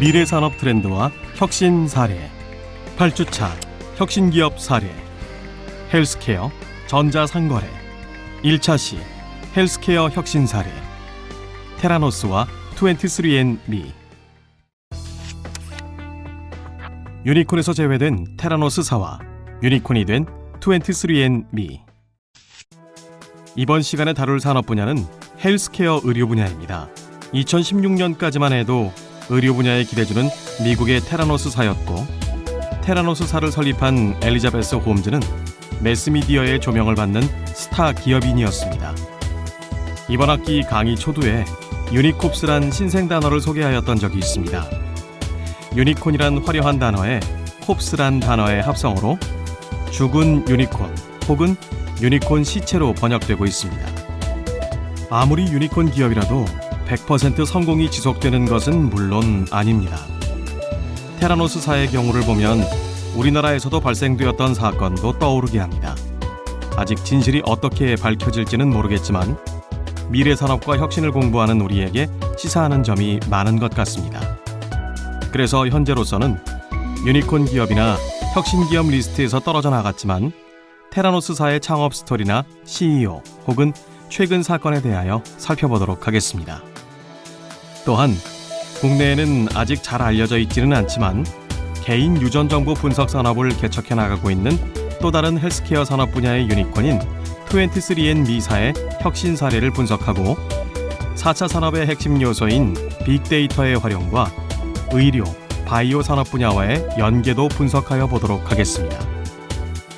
미래산업 트렌드와 혁신 사례, 8주차 혁신기업 사례, 헬스케어, 전자상거래, 1차 시 헬스케어 혁신 사례, 테라노스와 23andMe. 유니콘에서 제외된 테라노스사와 유니콘이 된 23andMe. 이번 시간에 다룰 산업 분야는 헬스케어 의료 분야입니다. 2016년까지만 해도 의료 분야에 기대주는 미국의 테라노스사였고, 테라노스사를 설립한 엘리자베스 홈즈는 매스미디어의 조명을 받는 스타 기업인이었습니다. 이번 학기 강의 초두에 유니콥스란 신생 단어를 소개하였던 적이 있습니다. 유니콘이란 화려한 단어에 콥스란 단어의 합성어로 죽은 유니콘 혹은 유니콘 시체로 번역되고 있습니다. 아무리 유니콘 기업이라도 100% 성공이 지속되는 것은 물론 아닙니다. 테라노스사의 경우를 보면 우리나라에서도 발생되었던 사건도 떠오르게 합니다. 아직 진실이 어떻게 밝혀질지는 모르겠지만 미래산업과 혁신을 공부하는 우리에게 시사하는 점이 많은 것 같습니다. 그래서 현재로서는 유니콘 기업이나 혁신 기업 리스트에서 떨어져 나갔지만 테라노스사의 창업 스토리나 CEO 혹은 최근 사건에 대하여 살펴보도록 하겠습니다. 또한 국내에는 아직 잘 알려져 있지는 않지만 개인 유전 정보 분석 산업을 개척해 나가고 있는 또 다른 헬스케어 산업 분야의 유니콘인 23andMe사의 혁신 사례를 분석하고 4차 산업의 핵심 요소인 빅데이터의 활용과 의료, 바이오 산업 분야와의 연계도 분석하여 보도록 하겠습니다.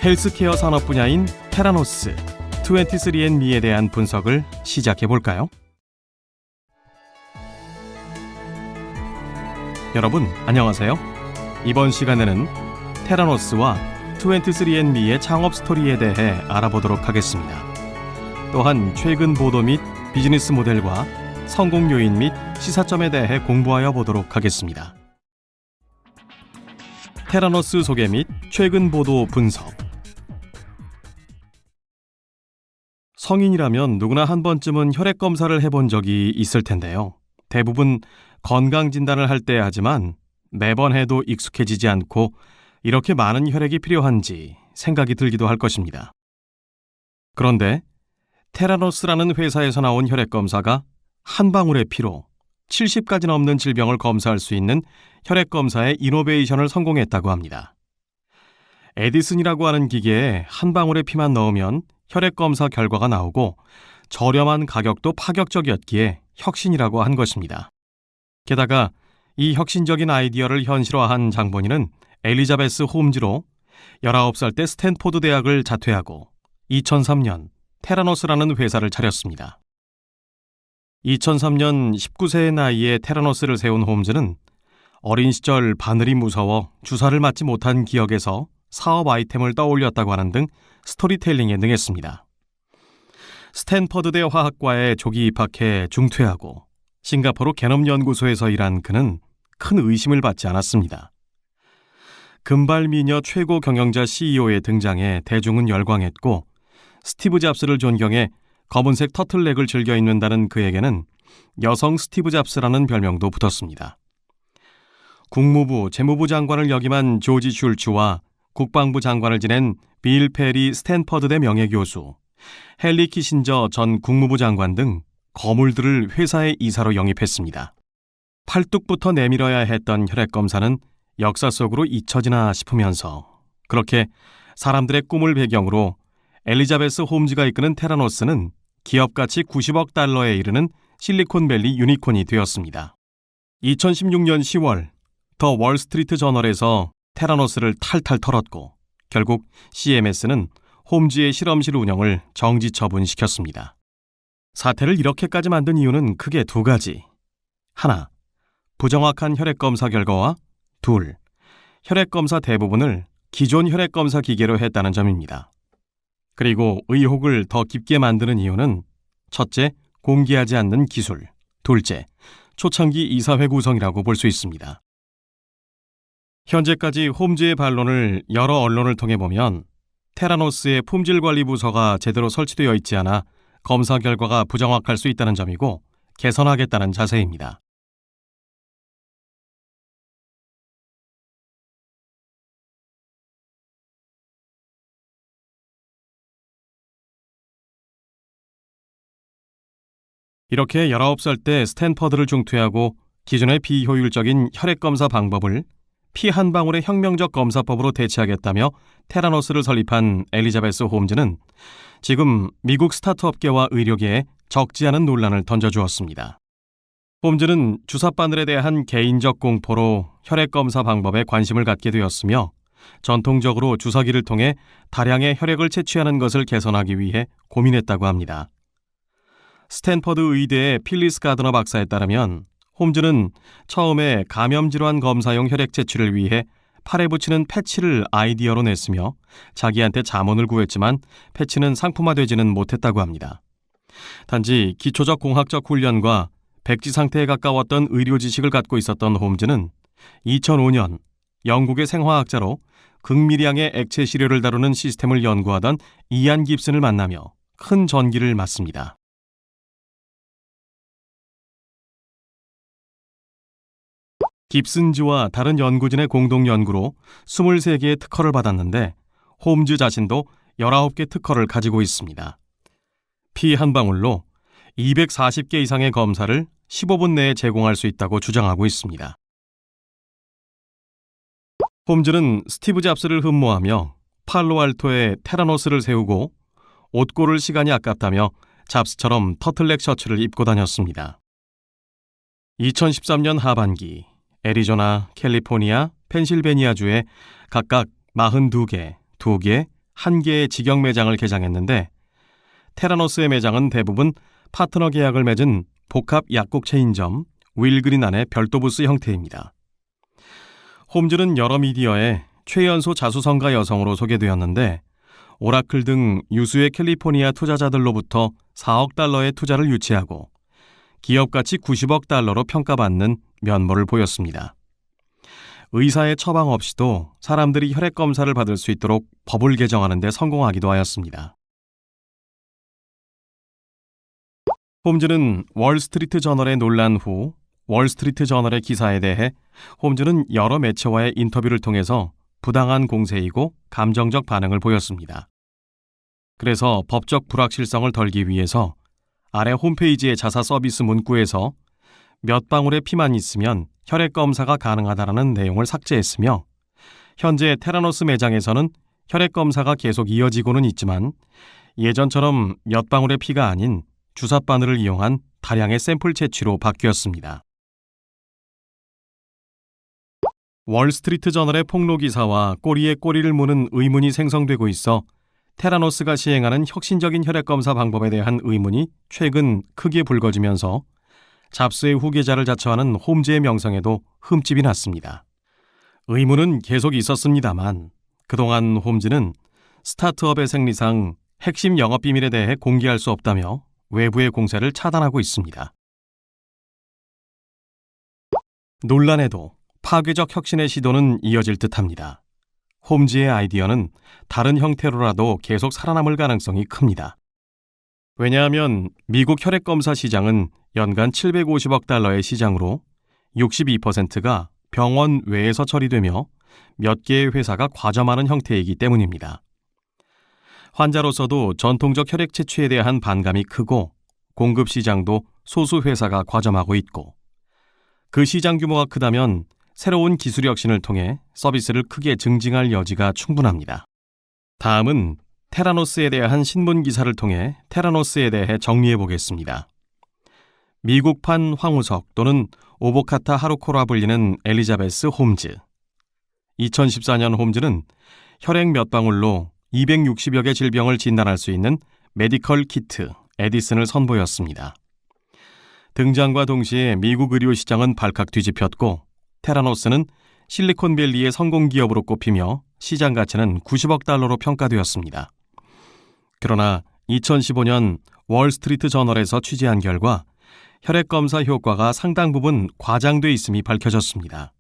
헬스케어 산업 분야인 테라노스, 23andMe에 대한 분석을 시작해 볼까요? 여러분, 안녕하세요. 이번 시간에는 테라노스와 23andMe의 창업 스토리에 대해 알아보도록 하겠습니다. 또한 최근 보도 및 비즈니스 모델과 성공 요인 및 시사점에 대해 공부하여 보도록 하겠습니다. 테라노스 소개 및 최근 보도 분석. 성인이라면 누구나 한 번쯤은 혈액 검사를 해본 적이 있을 텐데요. 대부분 건강 진단을 할 때 하지만 매번 해도 익숙해지지 않고 이렇게 많은 혈액이 필요한지 생각이 들기도 할 것입니다. 그런데 테라노스라는 회사에서 나온 혈액 검사가 한 방울의 피로 70가지 넘는 질병을 검사할 수 있는 혈액 검사의 이노베이션을 성공했다고 합니다. 에디슨이라고 하는 기계에 한 방울의 피만 넣으면 혈액 검사 결과가 나오고 저렴한 가격도 파격적이었기에 혁신이라고 한 것입니다. 게다가 이 혁신적인 아이디어를 현실화한 장본인은 엘리자베스 홈즈로 19살 때 스탠포드 대학을 자퇴하고 2003년 테라노스라는 회사를 차렸습니다. 2003년 19세의 나이에 테라노스를 세운 홈즈는 어린 시절 바늘이 무서워 주사를 맞지 못한 기억에서 사업 아이템을 떠올렸다고 하는 등 스토리텔링에 능했습니다. 스탠퍼드대 화학과에 조기 입학해 중퇴하고 싱가포르 게놈연구소에서 일한 그는 큰 의심을 받지 않았습니다. 금발미녀 최고 경영자 CEO에 등장해 대중은 열광했고 스티브 잡스를 존경해 검은색 터틀넥을 즐겨 입는다는 그에게는 여성 스티브 잡스라는 별명도 붙었습니다. 국무부 재무부 장관을 역임한 조지 슐츠와 국방부 장관을 지낸 빌 페리 스탠퍼드대 명예교수, 헨리 키신저 전 국무부 장관 등 거물들을 회사의 이사로 영입했습니다. 팔뚝부터 내밀어야 했던 혈액검사는 역사 속으로 잊혀지나 싶으면서 그렇게 사람들의 꿈을 배경으로 엘리자베스 홈즈가 이끄는 테라노스는 기업가치 90억 달러에 이르는 실리콘밸리 유니콘이 되었습니다. 2016년 10월 더 월스트리트 저널에서 테라노스를 탈탈 털었고 결국 CMS는 홈즈의 실험실 운영을 정지 처분시켰습니다. 사태를 이렇게까지 만든 이유는 크게 두 가지. 하나, 부정확한 혈액검사 결과와 둘, 혈액검사 대부분을 기존 혈액검사 기계로 했다는 점입니다. 그리고 의혹을 더 깊게 만드는 이유는 첫째, 공개하지 않는 기술, 둘째, 초창기 이사회 구성이라고 볼 수 있습니다. 현재까지 홈즈의 반론을 여러 언론을 통해 보면 테라노스의 품질관리부서가 제대로 설치되어 있지 않아 검사 결과가 부정확할 수 있다는 점이고 개선하겠다는 자세입니다. 이렇게 19살 때 스탠퍼드를 중퇴하고 기존의 비효율적인 혈액검사 방법을 피 한 방울의 혁명적 검사법으로 대체하겠다며 테라노스를 설립한 엘리자베스 홈즈는 지금 미국 스타트업계와 의료계에 적지 않은 논란을 던져주었습니다. 홈즈는 주사바늘에 대한 개인적 공포로 혈액검사 방법에 관심을 갖게 되었으며 전통적으로 주사기를 통해 다량의 혈액을 채취하는 것을 개선하기 위해 고민했다고 합니다. 스탠퍼드 의대의 필리스 가드너 박사에 따르면 홈즈는 처음에 감염질환 검사용 혈액 채취를 위해 팔에 붙이는 패치를 아이디어로 냈으며 자기한테 자문을 구했지만 패치는 상품화되지는 못했다고 합니다. 단지 기초적 공학적 훈련과 백지 상태에 가까웠던 의료 지식을 갖고 있었던 홈즈는 2005년 영국의 생화학자로 극미량의 액체 시료를 다루는 시스템을 연구하던 이안 깁슨을 만나며 큰 전기를 맞습니다. 깁슨즈와 다른 연구진의 공동 연구로 23개의 특허를 받았는데 홈즈 자신도 19개 특허를 가지고 있습니다. 피 한 방울로 240개 이상의 검사를 15분 내에 제공할 수 있다고 주장하고 있습니다. 홈즈는 스티브 잡스를 흠모하며 팔로알토에 테라노스를 세우고 옷 고를 시간이 아깝다며 잡스처럼 터틀넥 셔츠를 입고 다녔습니다. 2013년 하반기 애리조나, 캘리포니아, 펜실베니아주에 각각 42개, 2개, 1개의 직영 매장을 개장했는데 테라노스의 매장은 대부분 파트너 계약을 맺은 복합 약국 체인점 윌그린 안의 별도 부스 형태입니다. 홈즈는 여러 미디어에 최연소 자수성가 여성으로 소개되었는데 오라클 등 유수의 캘리포니아 투자자들로부터 4억 달러의 투자를 유치하고 기업 가치 90억 달러로 평가받는 면모를 보였습니다. 의사의 처방 없이도 사람들이 혈액 검사를 받을 수 있도록 법을 개정하는 데 성공하기도 하였습니다. 홈즈는 월스트리트 저널의 논란 후 월스트리트 저널의 기사에 대해 홈즈는 여러 매체와의 인터뷰를 통해서 부당한 공세이고 감정적 반응을 보였습니다. 그래서 법적 불확실성을 덜기 위해서 아래 홈페이지의 자사 서비스 문구에서 몇 방울의 피만 있으면 혈액 검사가 가능하다라는 내용을 삭제했으며 현재 테라노스 매장에서는 혈액 검사가 계속 이어지고는 있지만 예전처럼 몇 방울의 피가 아닌 주사바늘을 이용한 다량의 샘플 채취로 바뀌었습니다. 월스트리트 저널의 폭로 기사와 꼬리에 꼬리를 무는 의문이 생성되고 있어 테라노스가 시행하는 혁신적인 혈액검사 방법에 대한 의문이 최근 크게 불거지면서 잡스의 후계자를 자처하는 홈즈의 명성에도 흠집이 났습니다. 의문은 계속 있었습니다만 그동안 홈즈는 스타트업의 생리상 핵심 영업비밀에 대해 공개할 수 없다며 외부의 공세를 차단하고 있습니다. 논란에도 파괴적 혁신의 시도는 이어질 듯합니다. 홈즈의 아이디어는 다른 형태로라도 계속 살아남을 가능성이 큽니다. 왜냐하면 미국 혈액검사 시장은 연간 750억 달러의 시장으로 62%가 병원 외에서 처리되며 몇 개의 회사가 과점하는 형태이기 때문입니다. 환자로서도 전통적 혈액 채취에 대한 반감이 크고 공급 시장도 소수 회사가 과점하고 있고 그 시장 규모가 크다면 새로운 기술 혁신을 통해 서비스를 크게 증징할 여지가 충분합니다. 다음은 테라노스에 대한 신문 기사를 통해 테라노스에 대해 정리해 보겠습니다. 미국판 황우석 또는 오보카타 하루코라 불리는 엘리자베스 홈즈. 2014년 홈즈는 혈액 몇 방울로 260여 개 질병을 진단할 수 있는 메디컬 키트 에디슨을 선보였습니다. 등장과 동시에 미국 의료 시장은 발칵 뒤집혔고 테라노스는 실리콘밸리의 성공 기업으로 꼽히며 시장 가치는 90억 달러로 평가되었습니다. 그러나 2015년 월스트리트 저널에서 취재한 결과 혈액검사 효과가 상당 부분 과장돼 있음이 밝혀졌습니다.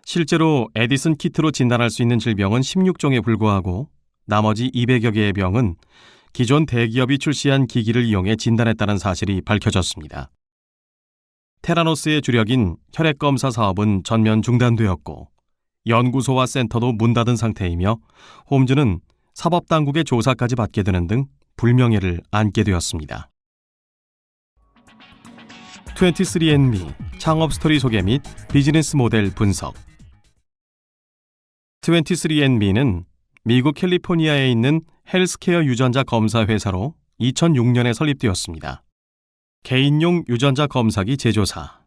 실제로 에디슨 키트로 진단할 수 있는 질병은 16종에 불과하고 나머지 200여 개의 병은 기존 대기업이 출시한 기기를 이용해 진단했다는 사실이 밝혀졌습니다. 테라노스의 주력인 혈액검사 사업은 전면 중단되었고 연구소와 센터도 문 닫은 상태이며 홈즈는 사법당국의 조사까지 받게 되는 등 불명예를 안게 되었습니다. 23andMe 창업 스토리 소개 및 비즈니스 모델 분석. 23andMe는 미국 캘리포니아에 있는 헬스케어 유전자 검사 회사로 2006년에 설립되었습니다. 개인용 유전자 검사기 제조사,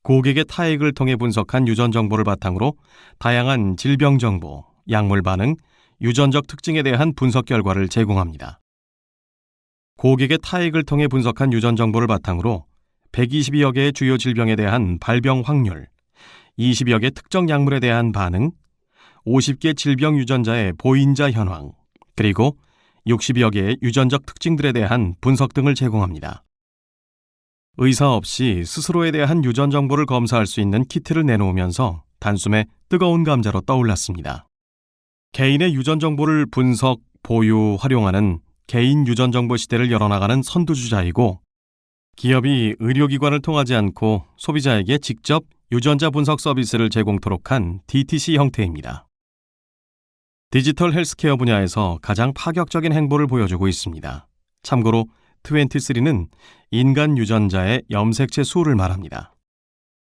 고객의 타액을 통해 분석한 유전 정보를 바탕으로 다양한 질병 정보, 약물 반응, 유전적 특징에 대한 분석 결과를 제공합니다. 고객의 타액을 통해 분석한 유전 정보를 바탕으로 120여 개의 주요 질병에 대한 발병 확률, 20여 개 특정 약물에 대한 반응, 50개 질병 유전자의 보인자 현황, 그리고 60여 개의 유전적 특징들에 대한 분석 등을 제공합니다. 의사 없이 스스로에 대한 유전 정보를 검사할 수 있는 키트를 내놓으면서 단숨에 뜨거운 감자로 떠올랐습니다. 개인의 유전 정보를 분석, 보유, 활용하는 개인 유전 정보 시대를 열어나가는 선두주자이고, 기업이 의료기관을 통하지 않고 소비자에게 직접 유전자 분석 서비스를 제공토록 한 DTC 형태입니다. 디지털 헬스케어 분야에서 가장 파격적인 행보를 보여주고 있습니다. 참고로 23는 인간 유전자의 염색체 수를 말합니다.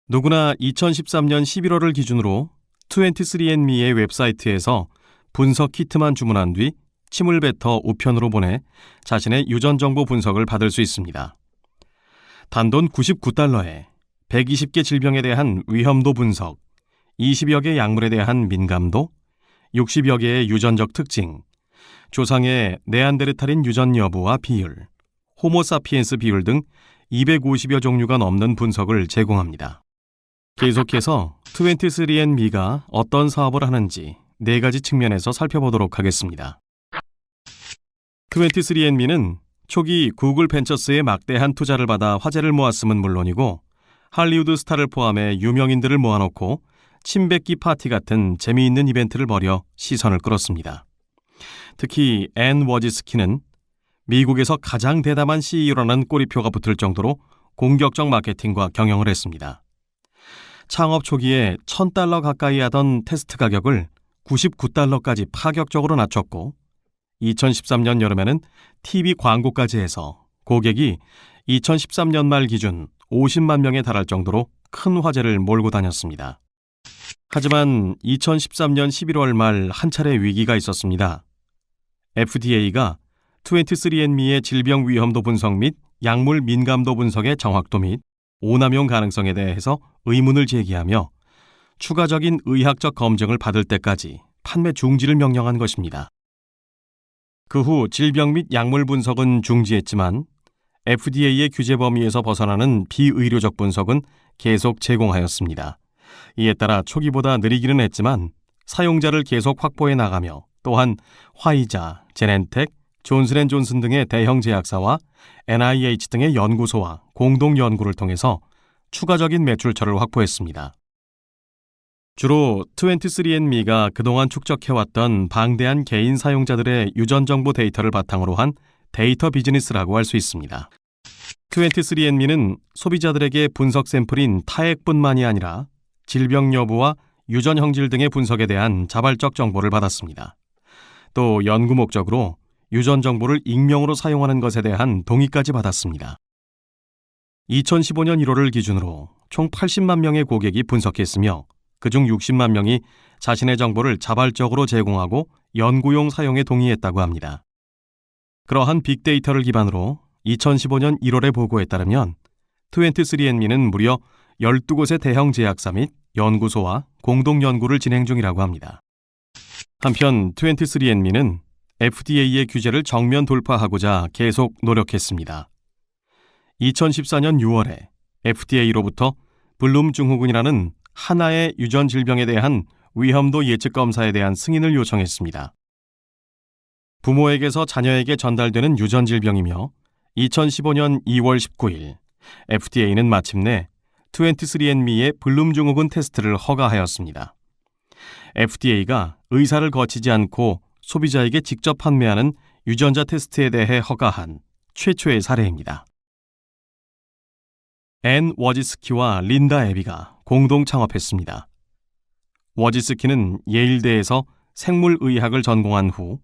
누구나 2013년 11월을 기준으로 23andMe의 웹사이트에서 분석 키트만 주문한 뒤 침을 뱉어 우편으로 보내 자신의 유전 정보 분석을 받을 수 있습니다. 단돈 $99에 120개 질병에 대한 위험도 분석, 20여 개 약물에 대한 민감도, 60여 개의 유전적 특징, 조상의 네안데르탈인 유전 여부와 비율, 호모사피엔스 비율 등 250여 종류가 넘는 분석을 제공합니다. 계속해서 23andMe가 어떤 사업을 하는지 4가지 측면에서 살펴보도록 하겠습니다. 23andMe는 초기 구글 벤처스의 막대한 투자를 받아 화제를 모았음은 물론이고, 할리우드 스타를 포함해 유명인들을 모아놓고 침뱉기 파티 같은 재미있는 이벤트를 벌여 시선을 끌었습니다. 특히 앤 워지스키는 미국에서 가장 대담한 CEO라는 꼬리표가 붙을 정도로 공격적 마케팅과 경영을 했습니다. 창업 초기에 $1,000 가까이 하던 테스트 가격을 $99까지 파격적으로 낮췄고, 2013년 여름에는 TV 광고까지 해서 고객이 2013년 말 기준 50만 명에 달할 정도로 큰 화제를 몰고 다녔습니다. 하지만 2013년 11월 말 한 차례 위기가 있었습니다. FDA가 23andMe의 질병 위험도 분석 및 약물 민감도 분석의 정확도 및 오남용 가능성에 대해서 의문을 제기하며 추가적인 의학적 검증을 받을 때까지 판매 중지를 명령한 것입니다. 그 후 질병 및 약물 분석은 중지했지만 FDA의 규제 범위에서 벗어나는 비의료적 분석은 계속 제공하였습니다. 이에 따라 초기보다 느리기는 했지만 사용자를 계속 확보해 나가며, 또한 화이자, 제넨텍, 존슨앤존슨 등의 대형 제약사와 NIH 등의 연구소와 공동 연구를 통해서 추가적인 매출처를 확보했습니다. 주로 23andMe가 그동안 축적해왔던 방대한 개인 사용자들의 유전 정보 데이터를 바탕으로 한 데이터 비즈니스라고 할 수 있습니다. 23andMe는 소비자들에게 분석 샘플인 타액뿐만이 아니라 질병 여부와 유전 형질 등의 분석에 대한 자발적 정보를 받았습니다. 또 연구 목적으로 유전 정보를 익명으로 사용하는 것에 대한 동의까지 받았습니다. 2015년 1월을 기준으로 총 80만 명의 고객이 분석했으며, 그중 60만 명이 자신의 정보를 자발적으로 제공하고 연구용 사용에 동의했다고 합니다. 그러한 빅데이터를 기반으로 2015년 1월의 보고에 따르면 23andMe는 무려 12곳의 대형 제약사 및 연구소와 공동 연구를 진행 중이라고 합니다. 한편 23andMe는 FDA의 규제를 정면 돌파하고자 계속 노력했습니다. 2014년 6월에 FDA로부터 블룸 증후군이라는 하나의 유전 질병에 대한 위험도 예측 검사에 대한 승인을 요청했습니다. 부모에게서 자녀에게 전달되는 유전 질병이며 2015년 2월 19일 FDA는 마침내 23andMe의 블룸 증후군 테스트를 허가하였습니다. FDA가 의사를 거치지 않고 소비자에게 직접 판매하는 유전자 테스트에 대해 허가한 최초의 사례입니다. 앤 워지스키와 린다 애비가 공동 창업했습니다. 워지스키는 예일대에서 생물의학을 전공한 후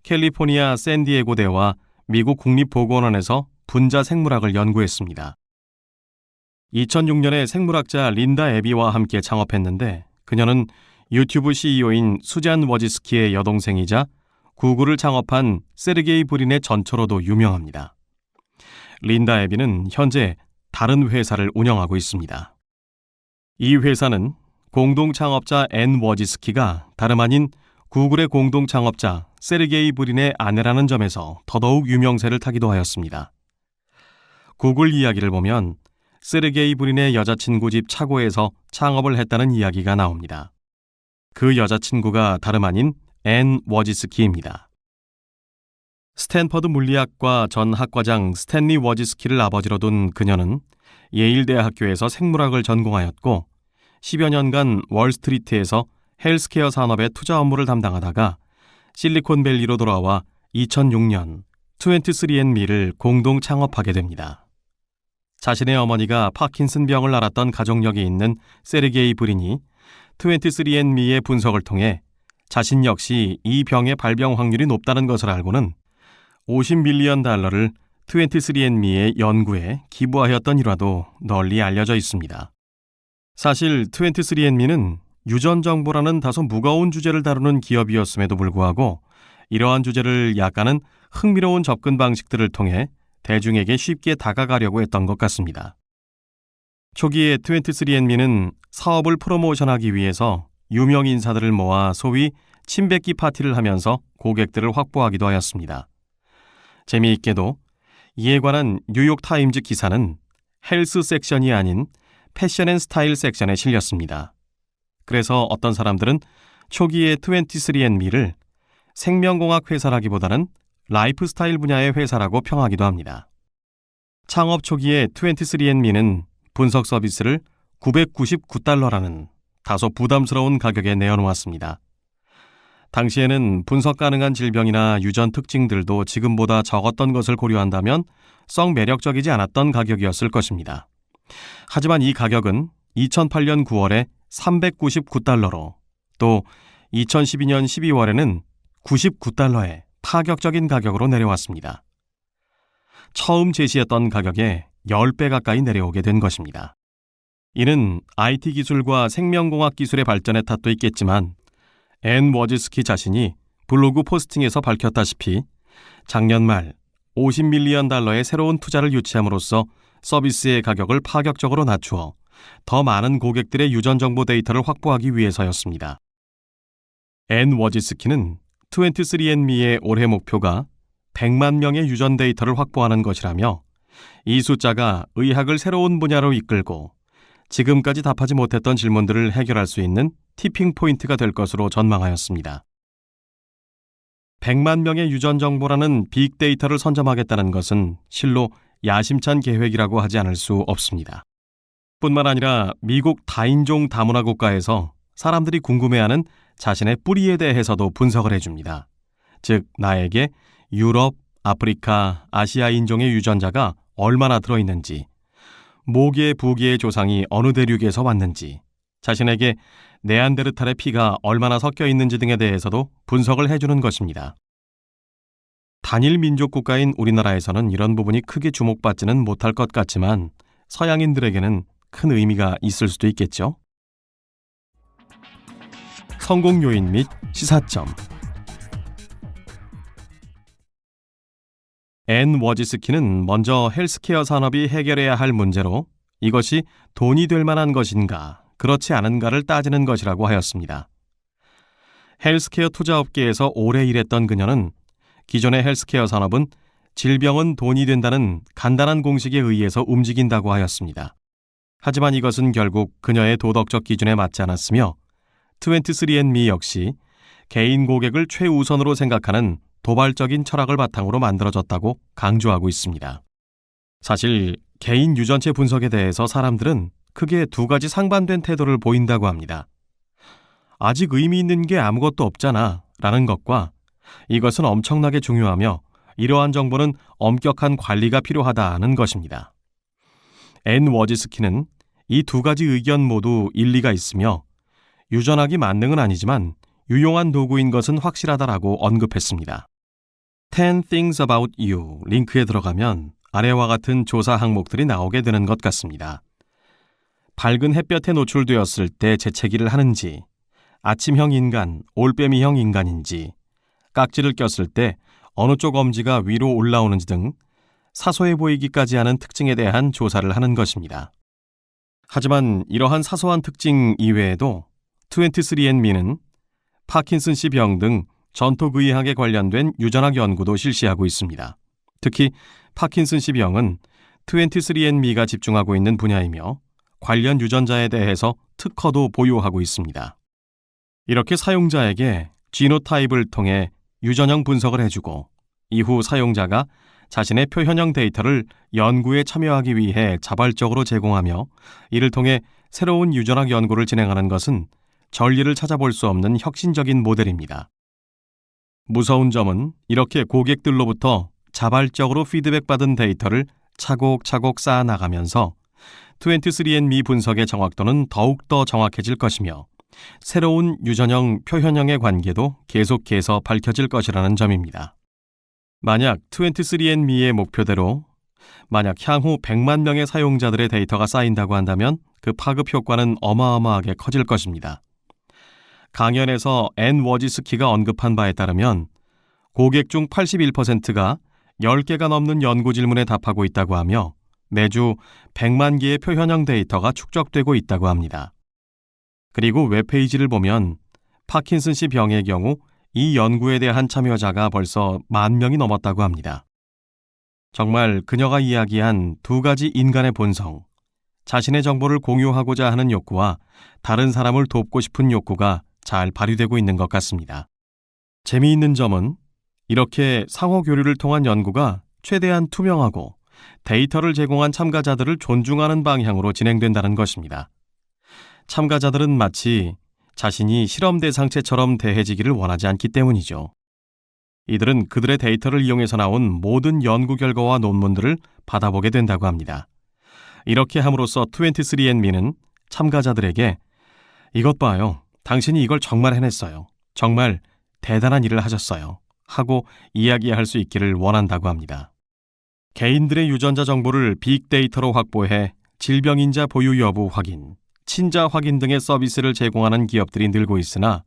캘리포니아 샌디에고대와 미국 국립보건원에서 분자 생물학을 연구했습니다. 2006년에 생물학자 린다 애비와 함께 창업했는데 그녀는 유튜브 CEO인 수잔 워지스키의 여동생이자 구글을 창업한 세르게이 브린의 전처로도 유명합니다. 린다 애비는 현재 다른 회사를 운영하고 있습니다. 이 회사는 공동 창업자 앤 워지스키가 다름 아닌 구글의 공동 창업자 세르게이 브린의 아내라는 점에서 더더욱 유명세를 타기도 하였습니다. 구글 이야기를 보면 세르게이 브린의 여자친구 집 차고에서 창업을 했다는 이야기가 나옵니다. 그 여자친구가 다름 아닌 앤 워지스키입니다. 스탠퍼드 물리학과 전 학과장 스탠리 워지스키를 아버지로 둔 그녀는 예일대학교에서 생물학을 전공하였고 10여 년간 월스트리트에서 헬스케어 산업의 투자 업무를 담당하다가 실리콘밸리로 돌아와 2006년 23andMe를 공동 창업하게 됩니다. 자신의 어머니가 파킨슨병을 앓았던 가족력이 있는 세르게이 브린이 23andMe의 분석을 통해 자신 역시 이 병의 발병 확률이 높다는 것을 알고는 $50밀리언을 23andMe의 연구에 기부하였던 일화도 널리 알려져 있습니다. 사실 23andMe는 유전 정보라는 다소 무거운 주제를 다루는 기업이었음에도 불구하고 이러한 주제를 약간은 흥미로운 접근 방식들을 통해 대중에게 쉽게 다가가려고 했던 것 같습니다. 초기에 23andMe는 사업을 프로모션하기 위해서 유명 인사들을 모아 소위 침뱉기 파티를 하면서 고객들을 확보하기도 하였습니다. 재미있게도 이에 관한 뉴욕타임즈 기사는 헬스 섹션이 아닌 패션 앤 스타일 섹션에 실렸습니다. 그래서 어떤 사람들은 초기의 23andMe를 생명공학 회사라기보다는 라이프 스타일 분야의 회사라고 평하기도 합니다. 창업 초기에 23andMe는 분석 서비스를 $999라는 다소 부담스러운 가격에 내어놓았습니다. 당시에는 분석 가능한 질병이나 유전 특징들도 지금보다 적었던 것을 고려한다면 썩 매력적이지 않았던 가격이었을 것입니다. 하지만 이 가격은 2008년 9월에 $399로 또 2012년 12월에는 $99에 파격적인 가격으로 내려왔습니다. 처음 제시했던 가격에 10배 가까이 내려오게 된 것입니다. 이는 IT 기술과 생명공학 기술의 발전의 탓도 있겠지만 앤 워지스키 자신이 블로그 포스팅에서 밝혔다시피 작년 말 $50밀리언의 새로운 투자를 유치함으로써 서비스의 가격을 파격적으로 낮추어 더 많은 고객들의 유전 정보 데이터를 확보하기 위해서였습니다. 앤 워지스키는 23andMe의 올해 목표가 100만 명의 유전 데이터를 확보하는 것이라며 이 숫자가 의학을 새로운 분야로 이끌고 지금까지 답하지 못했던 질문들을 해결할 수 있는 티핑 포인트가 될 것으로 전망하였습니다. 100만 명의 유전 정보라는 빅데이터를 선점하겠다는 것은 실로 야심찬 계획이라고 하지 않을 수 없습니다. 뿐만 아니라 미국 다인종 다문화 국가에서 사람들이 궁금해하는 자신의 뿌리에 대해서도 분석을 해줍니다. 즉 나에게 유럽, 아프리카, 아시아 인종의 유전자가 얼마나 들어있는지, 모계 부계의 조상이 어느 대륙에서 왔는지, 자신에게 네안데르탈의 피가 얼마나 섞여 있는지 등에 대해서도 분석을 해주는 것입니다. 단일 민족 국가인 우리나라에서는 이런 부분이 크게 주목받지는 못할 것 같지만 서양인들에게는 큰 의미가 있을 수도 있겠죠. 성공 요인 및 시사점. 앤 워지스키는 먼저 헬스케어 산업이 해결해야 할 문제로 이것이 돈이 될 만한 것인가, 그렇지 않은가를 따지는 것이라고 하였습니다. 헬스케어 투자업계에서 오래 일했던 그녀는 기존의 헬스케어 산업은 질병은 돈이 된다는 간단한 공식에 의해서 움직인다고 하였습니다. 하지만 이것은 결국 그녀의 도덕적 기준에 맞지 않았으며 23andMe 역시 개인 고객을 최우선으로 생각하는 도발적인 철학을 바탕으로 만들어졌다고 강조하고 있습니다. 사실 개인 유전체 분석에 대해서 사람들은 크게 두 가지 상반된 태도를 보인다고 합니다. 아직 의미 있는 게 아무것도 없잖아 라는 것과 이것은 엄청나게 중요하며 이러한 정보는 엄격한 관리가 필요하다는 것입니다. 앤 워지스키는 이 두 가지 의견 모두 일리가 있으며 유전학이 만능은 아니지만 유용한 도구인 것은 확실하다라고 언급했습니다. 10 Things About You 링크에 들어가면 아래와 같은 조사 항목들이 나오게 되는 것 같습니다. 밝은 햇볕에 노출되었을 때 재채기를 하는지, 아침형 인간, 올빼미형 인간인지, 깍지를 꼈을 때 어느 쪽 엄지가 위로 올라오는지 등 사소해 보이기까지 하는 특징에 대한 조사를 하는 것입니다. 하지만 이러한 사소한 특징 이외에도 23andMe는 파킨슨씨 병 등 전토의학에 관련된 유전학 연구도 실시하고 있습니다. 특히 파킨슨씨 병은 23andMe가 집중하고 있는 분야이며 관련 유전자에 대해서 특허도 보유하고 있습니다. 이렇게 사용자에게 지노타입을 통해 유전형 분석을 해주고 이후 사용자가 자신의 표현형 데이터를 연구에 참여하기 위해 자발적으로 제공하며 이를 통해 새로운 유전학 연구를 진행하는 것은 전리를 찾아볼 수 없는 혁신적인 모델입니다. 무서운 점은 이렇게 고객들로부터 자발적으로 피드백받은 데이터를 차곡차곡 쌓아나가면서 23andMe 분석의 정확도는 더욱더 정확해질 것이며 새로운 유전형, 표현형의 관계도 계속해서 밝혀질 것이라는 점입니다. 만약 23andMe의 목표대로 만약 향후 100만 명의 사용자들의 데이터가 쌓인다고 한다면 그 파급 효과는 어마어마하게 커질 것입니다. 강연에서 앤 워지스키가 언급한 바에 따르면 고객 중 81%가 10개가 넘는 연구 질문에 답하고 있다고 하며 매주 100만 개의 표현형 데이터가 축적되고 있다고 합니다. 그리고 웹페이지를 보면 파킨슨씨 병의 경우 이 연구에 대한 참여자가 벌써 10,000명이 넘었다고 합니다. 정말 그녀가 이야기한 두 가지 인간의 본성, 자신의 정보를 공유하고자 하는 욕구와 다른 사람을 돕고 싶은 욕구가 잘 발휘되고 있는 것 같습니다. 재미있는 점은 이렇게 상호 교류를 통한 연구가 최대한 투명하고 데이터를 제공한 참가자들을 존중하는 방향으로 진행된다는 것입니다. 참가자들은 마치 자신이 실험 대상체처럼 대해지기를 원하지 않기 때문이죠. 이들은 그들의 데이터를 이용해서 나온 모든 연구 결과와 논문들을 받아보게 된다고 합니다. 이렇게 함으로써 23andMe는 참가자들에게 이것 봐요. 당신이 이걸 정말 해냈어요. 정말 대단한 일을 하셨어요. 하고 이야기할 수 있기를 원한다고 합니다. 개인들의 유전자 정보를 빅데이터로 확보해 질병인자 보유 여부 확인, 친자 확인 등의 서비스를 제공하는 기업들이 늘고 있으나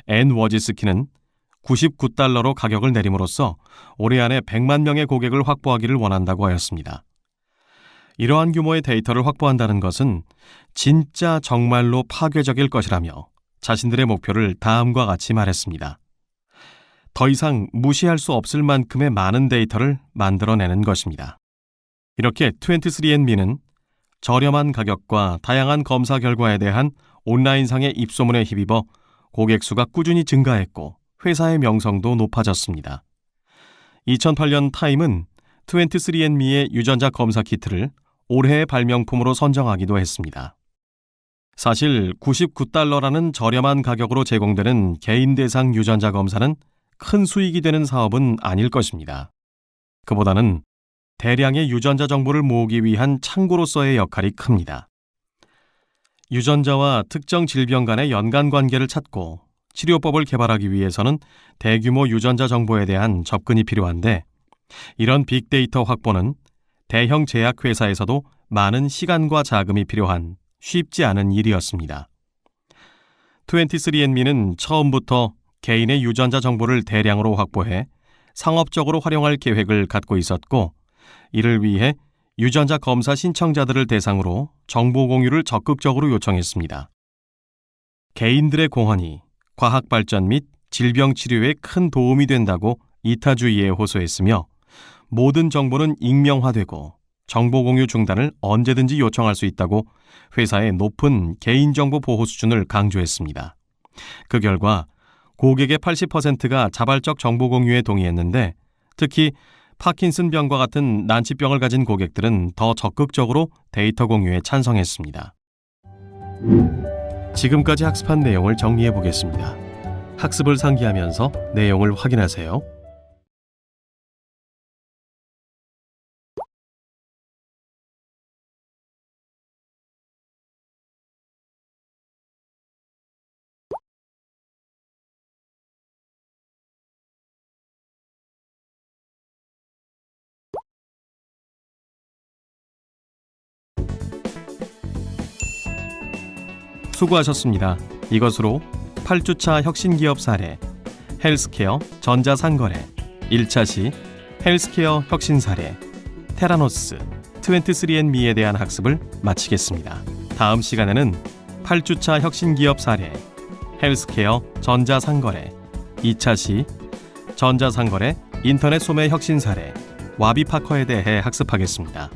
앤 워지스키는 $99로 가격을 내림으로써 올해 안에 100만 명의 고객을 확보하기를 원한다고 하였습니다. 이러한 규모의 데이터를 확보한다는 것은 진짜 정말로 파괴적일 것이라며 자신들의 목표를 다음과 같이 말했습니다. 더 이상 무시할 수 없을 만큼의 많은 데이터를 만들어내는 것입니다. 이렇게 23andMe는 저렴한 가격과 다양한 검사 결과에 대한 온라인상의 입소문에 힘입어 고객 수가 꾸준히 증가했고 회사의 명성도 높아졌습니다. 2008년 타임은 23andMe의 유전자 검사 키트를 올해의 발명품으로 선정하기도 했습니다. 사실 $99라는 저렴한 가격으로 제공되는 개인 대상 유전자 검사는 큰 수익이 되는 사업은 아닐 것입니다. 그보다는 대량의 유전자 정보를 모으기 위한 창고로서의 역할이 큽니다. 유전자와 특정 질병 간의 연관 관계를 찾고 치료법을 개발하기 위해서는 대규모 유전자 정보에 대한 접근이 필요한데 이런 빅데이터 확보는 대형 제약회사에서도 많은 시간과 자금이 필요한 쉽지 않은 일이었습니다. 23andMe는 처음부터 개인의 유전자 정보를 대량으로 확보해 상업적으로 활용할 계획을 갖고 있었고 이를 위해 유전자 검사 신청자들을 대상으로 정보 공유를 적극적으로 요청했습니다. 개인들의 공헌이 과학 발전 및 질병 치료에 큰 도움이 된다고 이타주의에 호소했으며 모든 정보는 익명화되고 정보 공유 중단을 언제든지 요청할 수 있다고 회사의 높은 개인정보 보호 수준을 강조했습니다. 그 결과 고객의 80%가 자발적 정보 공유에 동의했는데 특히 파킨슨병과 같은 난치병을 가진 고객들은 더 적극적으로 데이터 공유에 찬성했습니다. 지금까지 학습한 내용을 정리해 보겠습니다. 학습을 상기하면서 내용을 확인하세요. 수고하셨습니다. 이것으로 8주차 혁신기업 사례, 헬스케어 전자상거래, 1차 시 헬스케어 혁신 사례, 테라노스, 23andMe에 대한 학습을 마치겠습니다. 다음 시간에는 8주차 혁신기업 사례, 헬스케어 전자상거래, 2차 시 전자상거래 인터넷 소매 혁신 사례, 와비파커에 대해 학습하겠습니다.